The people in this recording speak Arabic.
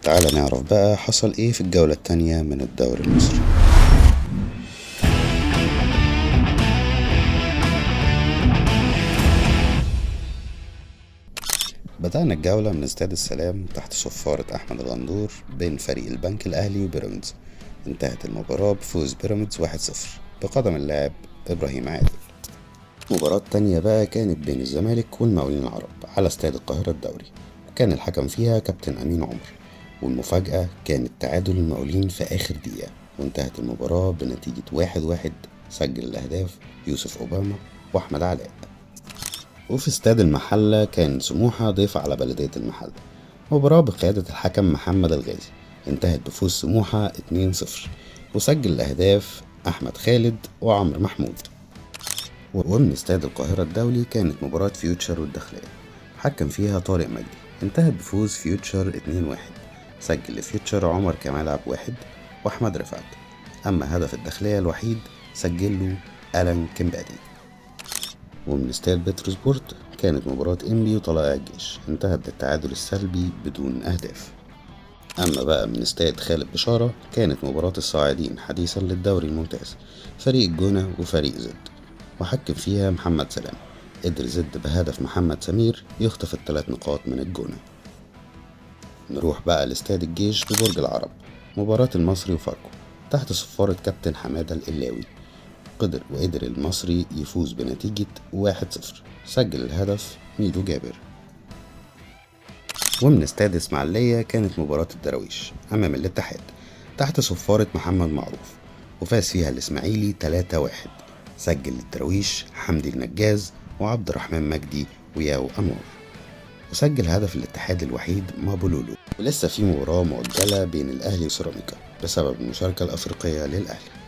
تعال نعرف بقى حصل ايه في الجولة التانية من الدوري المصري. بدأنا الجولة من استاد السلام تحت صفارة أحمد الغندور بين فريق البنك الأهلي وبيراميدز. انتهت المباراة بفوز بيراميدز 1-0 بقدم اللاعب إبراهيم عادل. مباراة تانية بقى كانت بين الزمالك والمقاولين العرب على استاد القاهرة الدولي، وكان الحكم فيها كابتن أمين عمر، والمفاجأة كانت تعادل المقاولين في آخر دقيقة، وانتهت المباراة بنتيجة 1-1. سجل الأهداف يوسف أوباما وأحمد علاء. وفي استاد المحلة كان سموحة ضيف على بلدية المحلة. مباراة بقيادة الحكم محمد الغازي انتهت بفوز سموحة 2-0، وسجل الأهداف أحمد خالد وعمرو محمود. ومن استاد القاهرة الدولي كانت مباراة فيوتشر والداخلية، حكم فيها طارق مجدي، انتهت بفوز فيوتشر 2-1. سجل لفيوتشر عمر كمال عبد واحد وأحمد رفعت، أما هدف الداخلية الوحيد سجله ألان كيمبادي. ومن استاد بتروسبورت كانت مباراة إنبي وطلائع الجيش، انتهت بالتعادل السلبي بدون أهداف. أما بقى من استاد خالد بشارة كانت مباراة الصاعدين حديثا للدوري الممتاز، فريق الجونة وفريق زد، وحكم فيها محمد سلام. قدر زد بهدف محمد سمير يخطف ال3 نقاط من الجونة. نروح بقى لاستاد الجيش ببرج العرب، مباراة المصري وفاركو تحت صفارة كابتن حمادة القلاوي. قدر المصري يفوز بنتيجة 1-0، سجل الهدف ميدو جابر. ومن استاد اسماعيلية كانت مباراة الدراويش أمام الاتحاد تحت صفارة محمد معروف، وفاز فيها الإسماعيلي 3-1. سجل الدراويش حمدي النجاز وعبد الرحمن مجدي وياو أنور، وسجل هدف الاتحاد الوحيد مابولولو. ولسه في مباراة مؤجلة بين الأهلي وسيراميكا بسبب المشاركة الأفريقية للأهلي.